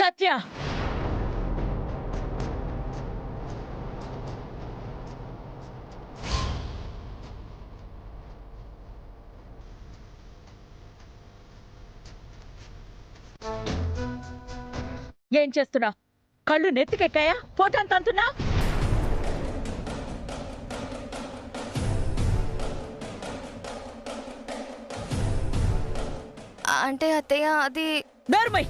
సత్య ఏం చేస్తున్నా? కళ్ళు నెత్తికెక్కాయా? ఫోటో అంత అంటున్నా? అంటే అత్తయ్య అది నోర్మై!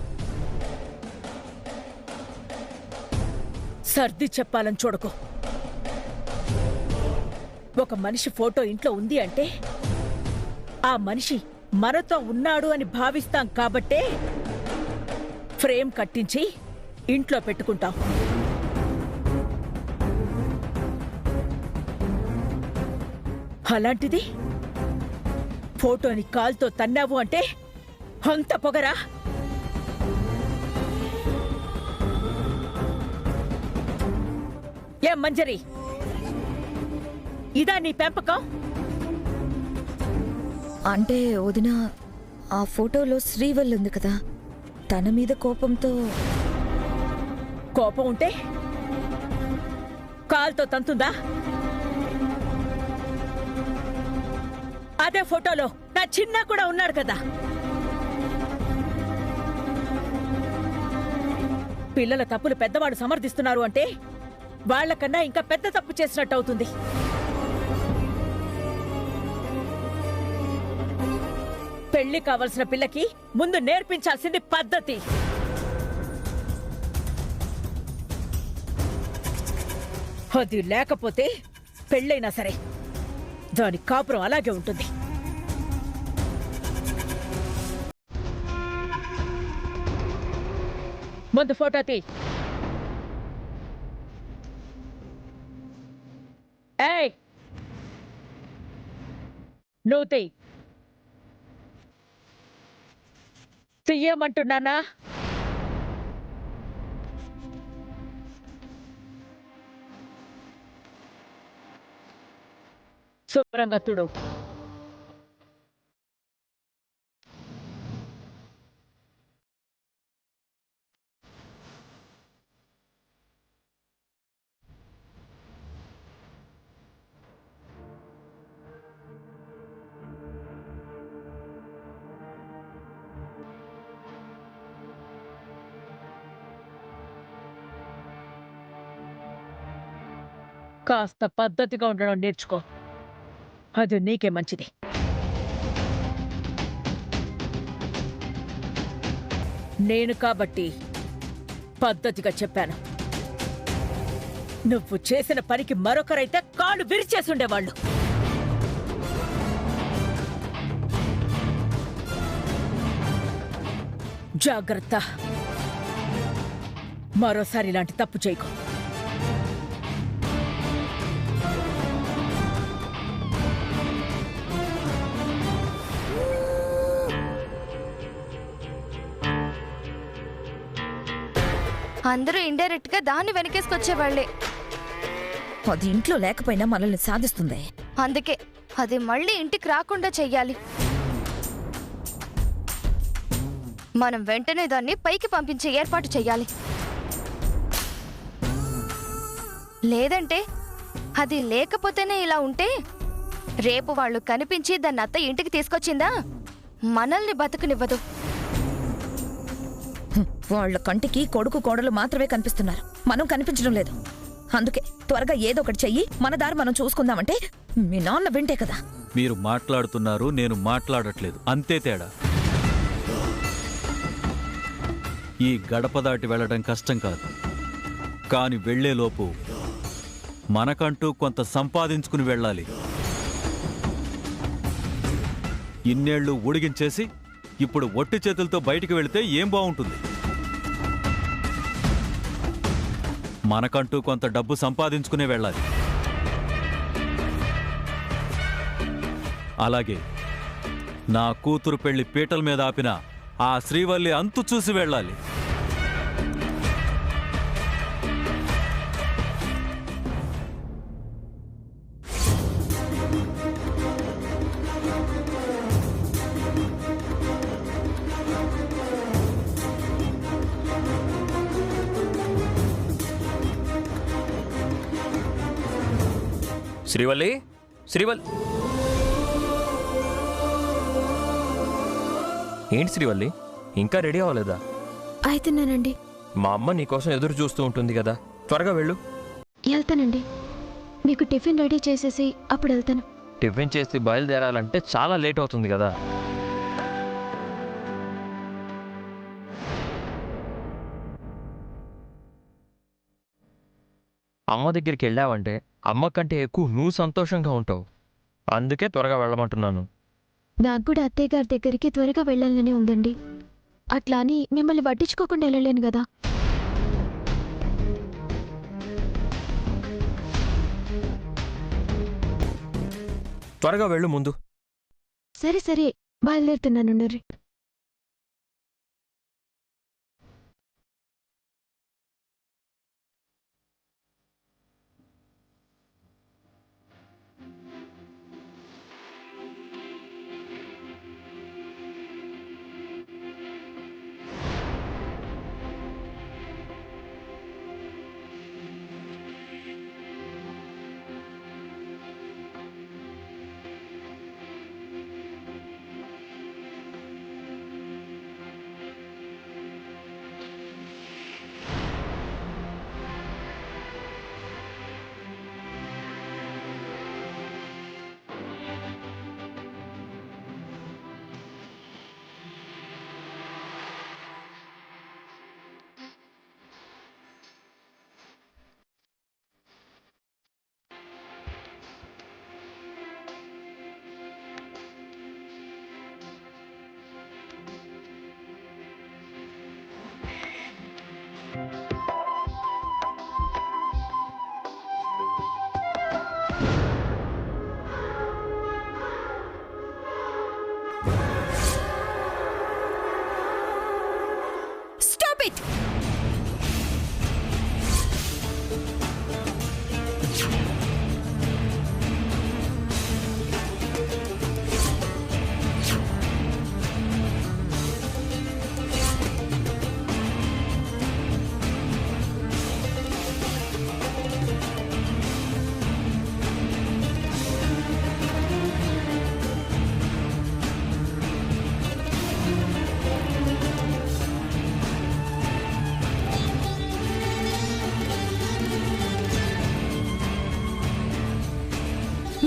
సర్ది చెప్పాలని చూడకు. ఒక మనిషి ఫోటో ఇంట్లో ఉంది అంటే ఆ మనిషి మనతో ఉన్నాడు అని భావిస్తాం కాబట్టే ఫ్రేమ్ కట్టించి ఇంట్లో పెట్టుకుంటాం. అలాంటిది ఫోటోని కాల్తో తన్నావు అంటే అంత పొగరా? ఏం మంజరి, ఇదా నీ పెంపకం? అంటే వదిన ఆ ఫోటోలో శ్రీవల్లి ఉంది కదా, తన మీద కోపంతో. కోపం ఉంటే కాల్తో తంతుందా? అదే ఫోటోలో నా చిన్న కూడా ఉన్నాడు కదా. పిల్లల తప్పులు పెద్దవాడు సమర్థిస్తున్నారు అంటే వాళ్లకన్నా ఇంకా పెద్ద తప్పు చేసినట్టు అవుతుంది. పెళ్లి కావలసిన పిల్లకి ముందు నేర్పించాల్సింది పద్ధతి. అది లేకపోతే పెళ్ళైనా సరే దాని కాపురం అలాగే ఉంటుంది. ముందు ఫోటో తీ. ఏయ్, నువ్వు తీ. తీయమంటున్నానా? శుభ్రంగా తుడు. కాస్త పద్ధతిగా ఉండడం నేర్చుకో. అది నీకే మంచిది. నేను కాబట్టి పద్ధతిగా చెప్పాను. నువ్వు చేసిన పనికి మరొకరైతే కాళ్ళు విరిచేసుండేవాళ్ళు. జాగ్రత్త, మరోసారి ఇలాంటి తప్పు చేయకు. అందరూ ఇండైరెక్ట్ గా దాన్ని వెనకేసుకొచ్చేవాళ్లే. అది ఇంట్లో లేకపోయినా మనల్ని సాధిస్తుంది. అందుకే అది మళ్ళీ ఇంటికి రాకుండా చెయ్యాలి. మనం వెంటనే దాన్ని పైకి పంపించే ఏర్పాటు చెయ్యాలి. లేదంటే అది లేకపోతేనే ఇలా ఉంటే రేపు వాళ్ళు కనిపించి దాన్ని అత్త ఇంటికి తీసుకొచ్చిందా మనల్ని బతుకునివ్వదు. వాళ్ళ కంటికి కొడుకు కోడలు మాత్రమే కనిపిస్తున్నారు, మనం కనిపించడం లేదు. అందుకే త్వరగా ఏదో ఒకటి చెయ్యి, మన దారి మనం చూసుకుందామంటే మీ నాన్న వింటే కదా. మీరు మాట్లాడుతున్నారు, నేను మాట్లాడట్లేదు, అంతే తేడా. ఈ గడప దాటి వెళ్ళడం కష్టం కాదు, కాని వెళ్లేలోపు మనకంటూ కొంత సంపాదించుకుని వెళ్ళాలి. ఇన్నేళ్లు ఉడిగించేసి ఇప్పుడు ఒట్టి చేతులతో బయటికి వెళితే ఏం బాగుంటుంది? మనకంటూ కొంత డబ్బు సంపాదించుకునే వెళ్ళాలి. అలాగే నా కూతురు పెళ్లి పీటల మీద ఆపిన ఆ శ్రీవల్లి అంతు చూసి వెళ్ళాలి. శ్రీవల్లి, శ్రీవల్లి. ఏంటి శ్రీవల్లి, ఇంకా రెడీ అవ్వలేదా? అయితున్నానండి. మా అమ్మ నీకోసం ఎదురు చూస్తూ ఉంటుంది కదా, త్వరగా వెళ్ళు. వెళ్తానండి. మీకు టిఫిన్ రెడీ చేసేసి అప్పుడు వెళ్తాను. టిఫిన్ చేసి బయలుదేరాలంటే చాలా లేట్ అవుతుంది కదా. అమ్మ దగ్గరికి వెళ్ళావంటే అమ్మ కంటే ఎక్కువ నువ్వు సంతోషంగా ఉంటావు. అందుకే త్వరగా వెళ్ళమంటున్నాను. నాకు కూడా అత్తయ్య గారి దగ్గరికి త్వరగా వెళ్ళాలని ఉందండి. అట్లా అని మిమ్మల్ని పట్టించుకోకుండా వెళ్ళలేను కదా. త్వరగా వెళ్ళు ముందు. సరే సరే, బయలుదేరుతున్నాను.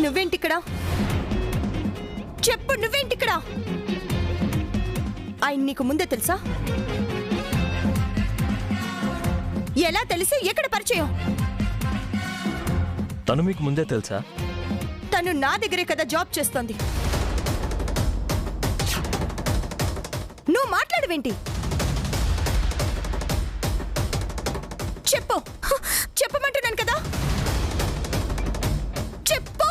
నువ్వేంటిక్కడ? చెప్పు, నువ్వేంటిక్కడ? ఆయన నీకు ముందే తెలుసా? ఎలా తెలిసి? ఎక్కడ పరిచయం? తను మీకు ముందే తెలుసా? తను నా దగ్గరే కదా జాబ్ చేస్తోంది. నువ్వు మాట్లాడవేంటి? చెప్పు, చెప్పమంటున్నాను కదా, చెప్పు.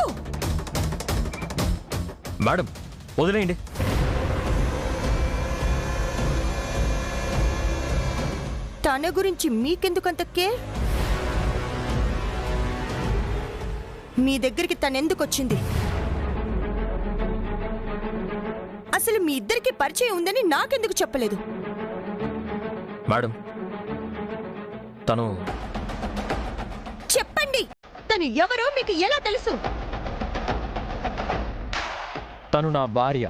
మేడం, వదిలేయండి. తన గురించి మీకెందుకంత కేర్? మీ దగ్గరికి తనెందుకు వచ్చింది? అసలు మీ ఇద్దరికి పరిచయం ఉందని నాకెందుకు చెప్పలేదు? మేడం, తను చెప్పండి, తను ఎవరో మీకు ఎలా తెలుసు? తను నా భార్య.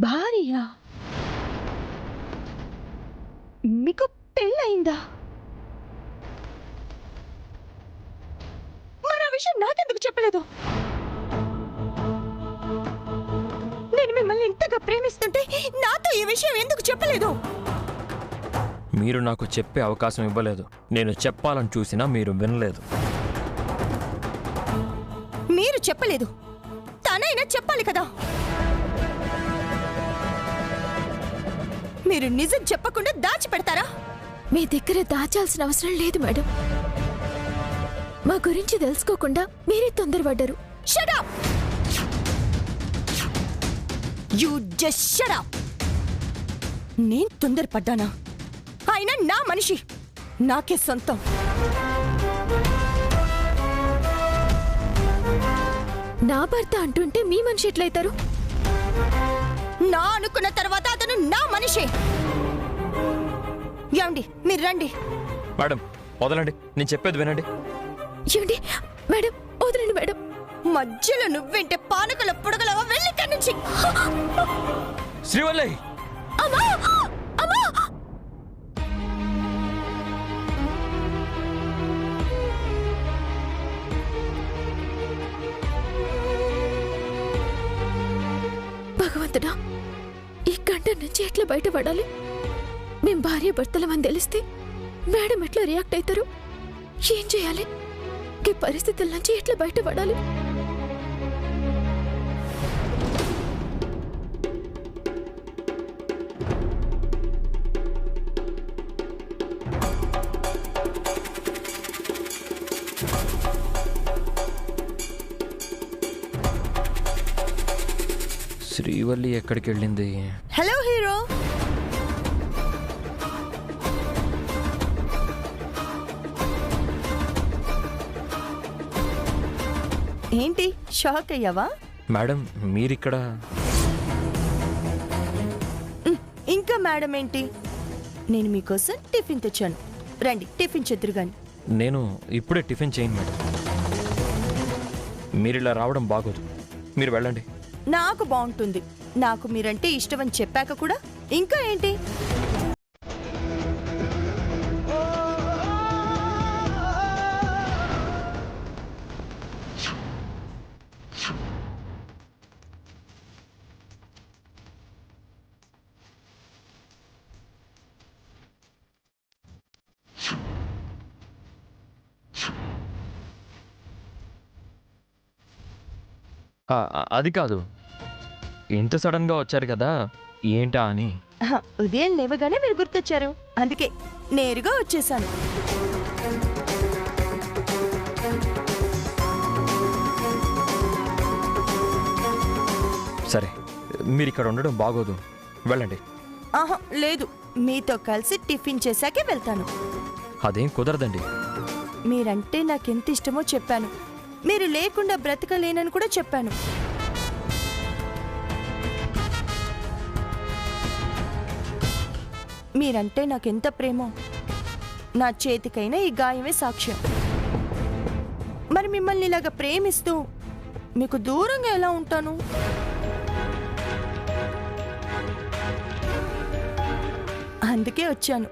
భార్య? మీకు పెళ్ళయిందా? మరి ఆ విషయం నాకెందుకు చెప్పలేదు? నేను మిమ్మల్ని ఇంతగా ప్రేమిస్తుంటే నాతో ఈ విషయం ఎందుకు చెప్పలేదు? మీరు నాకు చెప్పే అవకాశం ఇవ్వలేదు. నేను చెప్పాలని చూసినా మీరు వినలేదు. మీరు చెప్పలేదు, తనైనా చెప్పాలి కదా. మీరు నిజం చెప్పకుండా దాచిపెడతారా? మీ దగ్గర దాచాల్సిన అవసరం లేదు మేడం. మా గురించి తెలుసుకోకుండా మీరే తొందరపడ్డారు. Shut up! You just shut up! నేను తొందరపడ్డానా? ఆయన నా మనిషి, నాకే సొంతం. నా భర్త అంటుంటే మీ మనిషి ఎట్లయితారు? నా అనుకున్న తర్వాత అతను నా మనిషే. ఏమండి మీరు రండి. మేడం వదలండి, నేను చెప్పేది వినండి. ఏమండి మేడం, వదలండి మేడం. మధ్యలో నువ్వేంటే పానకల పొడగలవా, వెళ్ళి ఇక్కడి నుంచి. శ్రీవల్లి, అమ్మా! అమ్మా! భగవంతుడా, ఈ గంట నుంచి ఎట్లా బయటపడాలి? మేం భార్య భర్తలమని తెలిస్తే మేడం ఎట్లా రియాక్ట్ అవుతారు? ఏం చేయాలి? ఈ పరిస్థితుల నుంచి ఎట్లా బయటపడాలి? శ్రీవల్లి ఎక్కడికి వెళ్ళింది? Hello hero. ఏంటి షాక్ అయ్యావా? మేడం మీరిక్కడ? ఇంకా మేడం ఏంటి? నేను మీకోసం టిఫిన్ తెచ్చాను, రండి టిఫిన్ చెద్దురు గాని. నేను ఇప్పుడే టిఫిన్ చేయను మేడం. మీరు ఇలా రావడం బాగోదు, మీరు వెళ్ళండి. నాకు బాగుంటుంది. నాకు మీరంటే ఇష్టం అని చెప్పాక కూడా ఇంకా ఏంటి? అది కాదు, ఇంత సడన్గా వచ్చారు కదా, ఏంటా అని. ఉదయం లేవగానే మీరు గుర్తొచ్చారు, అందుకే నేరుగా వచ్చేసాను. సరే, మీరు ఇక్కడ ఉండడం బాగోదు, వెళ్ళండి. ఆహా లేదు, మీతో కలిసి టిఫిన్ చేశాకే వెళ్తాను. అదేం కుదరదండి. మీరంటే నాకెంత ఇష్టమో చెప్పాను, మీరు లేకుండా బ్రతకలేనని కూడా చెప్పాను. మీరంటే నాకెంత ప్రేమో నా చేతికైనా ఈ గాయమే సాక్ష్యం. మరి మిమ్మల్ని ఇలాగా ప్రేమిస్తూ మీకు దూరంగా ఎలా ఉంటాను? అందుకే వచ్చాను.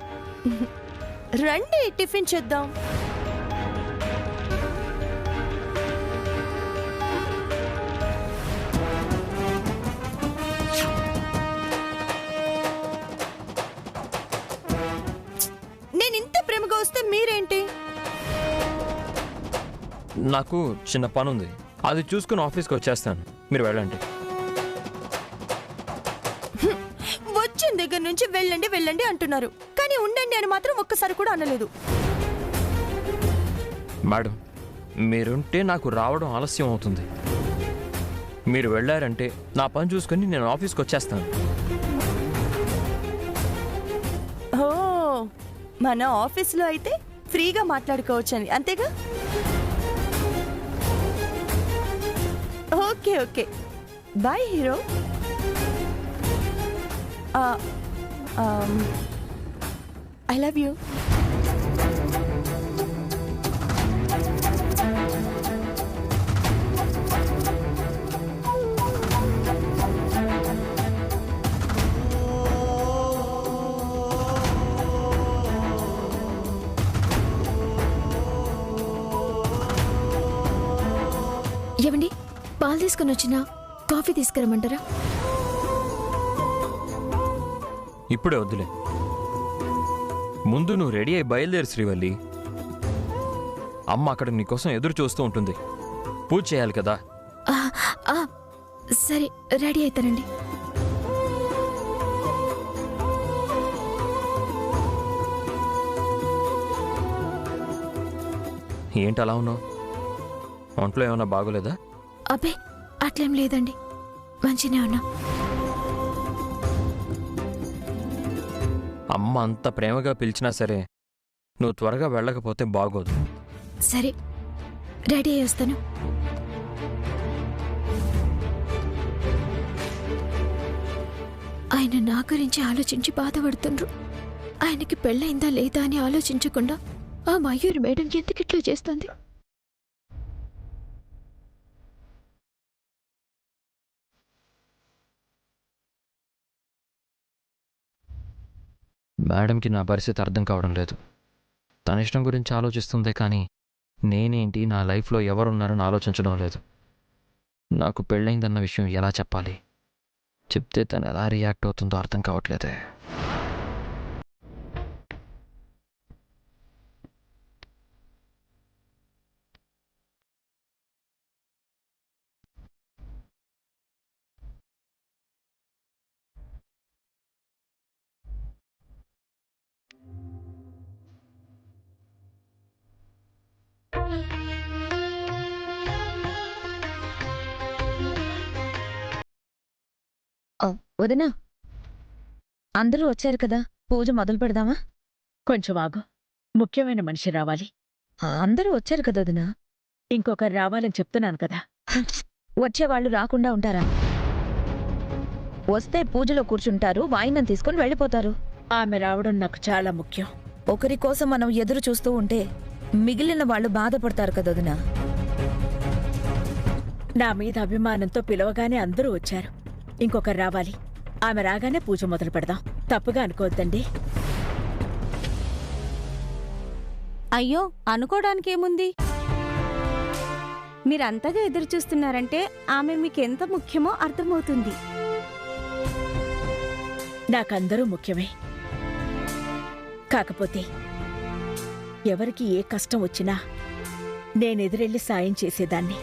రండి టిఫిన్ చేద్దాం. నేను ఇంత ప్రేమగా వస్తే మీరేంటి? నాకు చిన్న పని ఉంది, అది చూసుకుని ఆఫీస్కి వచ్చేస్తాను, మీరు వెళ్ళండి. వచ్చిన దగ్గర నుంచి వెళ్ళండి వెళ్ళండి అంటున్నారు, కానీ ఉండండి అని మాత్రం ఒక్కసారి కూడా అనలేదు. మేడం మీరుంటే నాకు రావడం ఆలస్యం అవుతుంది. మీరు వెళ్ళారంటే నా పని చూసుకొని నేను ఆఫీస్కి వచ్చేస్తాను. ఓ, మన ఆఫీస్లో అయితే ఫ్రీగా మాట్లాడుకోవచ్చని, అంతేగా? Okay okay, boy hero. I love you. ఏమండి, పాలు తీసుకుని వచ్చినా కాఫీ తీసుకురమ్మంటారా? ఇప్పుడే వద్దులే, ముందు నువ్వు రెడీ అయి బయలుదేరు శ్రీవల్లి. అమ్మ అక్కడ నీకోసం ఎదురు చూస్తూ ఉంటుంది, పూజ చేయాలి కదా. ఆ, ఆ, సరే రెడీ అవుతానండి. ఏంటి అలా ఉన్నావు? ఒంట్లో ఏమన్నా బాగోలేదా? అబ్బే అట్లేం లేదండి, మంచినే ఉన్నా. అమ్మ అంత ప్రేమగా పిలిచినా సరే నువ్వు త్వరగా వెళ్ళకపోతే బాగోదు. సరే రెడీ అయ్యి వస్తాను. ఆయన నా గురించి ఆలోచించి బాధపడుతుండ్రు. ఆయనకి పెళ్ళైందా లేదా అని ఆలోచించకుండా ఆ మయూరి మేడం ఎందుకు ఇట్లా చేస్తుంది? మేడంకి నా పరిస్థితి అర్థం కావడం లేదు. తన ఇష్టం గురించి ఆలోచిస్తుందే కానీ నేనేంటి, నా లైఫ్లో ఎవరున్నారని ఆలోచించడం లేదు. నాకు పెళ్ళైందన్న విషయం ఎలా చెప్పాలి? చెప్తే తను ఎలా రియాక్ట్ అవుతుందో అర్థం కావట్లేదే. వదినా, అందరూ వచ్చారు కదా, పూజ మొదలు పెడదామా? కొంచెం ఆగు, ముఖ్యమైన మనిషి రావాలి. అందరూ వచ్చారు కదా వదినా. ఇంకొకరు రావాలని చెప్తున్నాను కదా. వచ్చేవాళ్ళు రాకుండా ఉంటారా? వస్తే పూజలో కూర్చుంటారు, వాయినం తీసుకుని వెళ్ళిపోతారు. ఆమె రావడం నాకు చాలా ముఖ్యం. ఒకరి కోసం మనం ఎదురు చూస్తూ ఉంటే మిగిలిన వాళ్ళు బాధపడతారు కదా వదినా. నా మీద అభిమానంతో పిలవగానే అందరూ వచ్చారు. ఇంకొకరు రావాలి. ఆమె రాగానే పూజ మొదలు పెడదాం. తప్పుగా అనుకోవద్దండి. అయ్యో, అనుకోవడానికేముంది? మీరంతగా ఎదురు చూస్తున్నారంటే ఆమె మీకెంత ముఖ్యమో అర్థమవుతుంది. నాకందరూ ముఖ్యమే. కాకపోతే ఎవరికి ఏ కష్టం వచ్చినా నేనెదురెళ్ళి సాయం చేసేదాన్ని.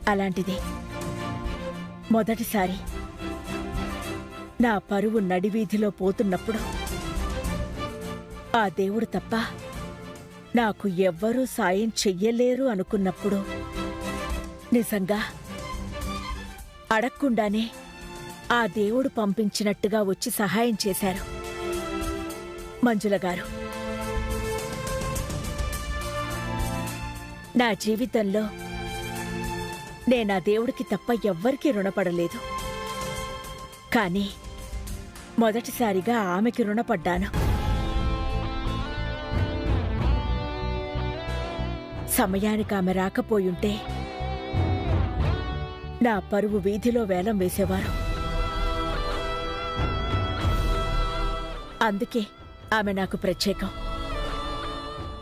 అలాంటిదే మొదటిసారి నా పరువు నడివీధిలో పోతున్నప్పుడు ఆ దేవుడు తప్ప నాకు ఎవ్వరూ సాయం చెయ్యలేరు అనుకున్నప్పుడు నిజంగా అడక్కుండానే ఆ దేవుడు పంపించినట్టుగా వచ్చి సహాయం చేశారు మంజుల గారు. నా జీవితంలో నేనా దేవుడికి తప్ప ఎవ్వరికీ రుణపడలేదు. కానీ మొదటిసారిగా ఆమెకి రుణపడ్డాను. సమయానికి ఆమె రాకపోయుంటే నా పరువు వీధిలో వేలం వేసేవారు. అందుకే ఆమె నాకు ప్రత్యేకం.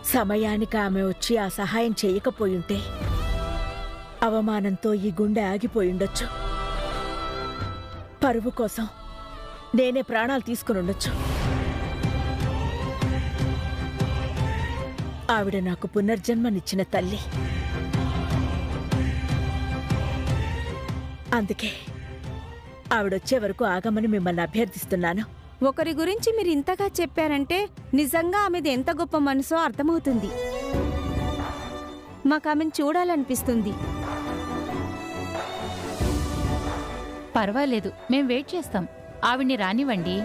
సమయానికి ఆమె వచ్చి ఆ సహాయం చేయకపోయుంటే అవమానంతో ఈ గుండె ఆగిపోయిండొచ్చు. పరువు కోసం నేనే ప్రాణాలు తీసుకునుండొచ్చు. ఆవిడ నాకు పునర్జన్మనిచ్చిన తల్లి. అందుకే ఆవిడొచ్చే వరకు ఆగమని మిమ్మల్ని అభ్యర్థిస్తున్నాను. ఒకరి గురించి మీరు ఇంతగా చెప్పారంటే నిజంగా ఆమెది ఎంత గొప్ప మనసో అర్థమవుతుంది. మాకు ఆమెను చూడాలనిపిస్తుంది. పర్వాలేదు, మేం వెయిట్ చేస్తాం. ఆవిడ్ని రానివ్వండి.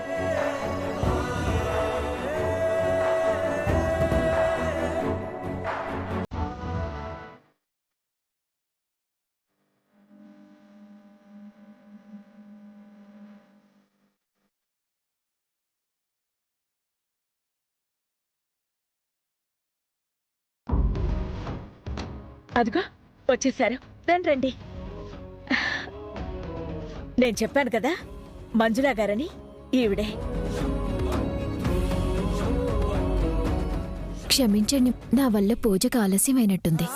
అదిగో వచ్చేసారు. రండి రండి. నేను చెప్పాను కదా మంజులా గారని, ఈవిడే. క్షమించండి, నా వల్ల పూజకు ఆలస్యమైనట్టుంది.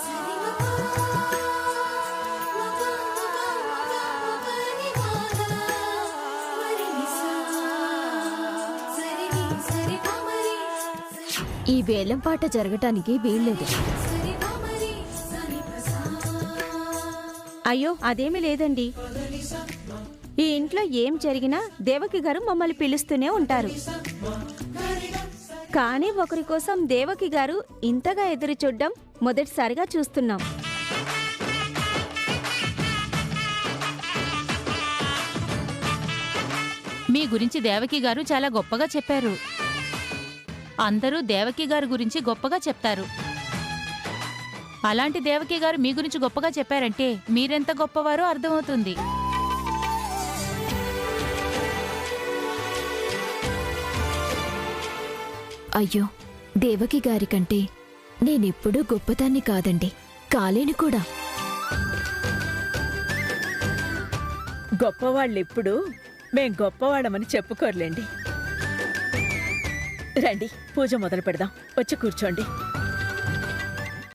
ఈ వేలం పాట జరగటానికి వీల్లేదు. అయ్యో, అదేమీ లేదండి. ఈ ఇంట్లో ఏం జరిగినా దేవకి గారు మమ్మల్ని పిలుస్తూనే ఉంటారు. కానీ ఒకరి కోసం దేవకి గారు ఇంతగా ఎదురు చూడ్డం మొదటిసారిగా చూస్తున్నాం. మీ గురించి దేవకి గారు చాలా గొప్పగా చెప్పారు. అందరూ దేవకి గారి గురించి గొప్పగా చెప్తారు. అలాంటి దేవకి గారు మీ గురించి గొప్పగా చెప్పారంటే మీరెంత గొప్పవారో అర్థమవుతుంది. అయ్యో, దేవకి గారి కంటే నేనెప్పుడూ గొప్పదాన్ని కాదండి, కాలేను కూడా. గొప్పవాళ్ళెప్పుడు మేం గొప్పవాళ్ళమని చెప్పుకోర్లేండి. రండి, పూజ మొదలు పెడదాం. వచ్చి కూర్చోండి.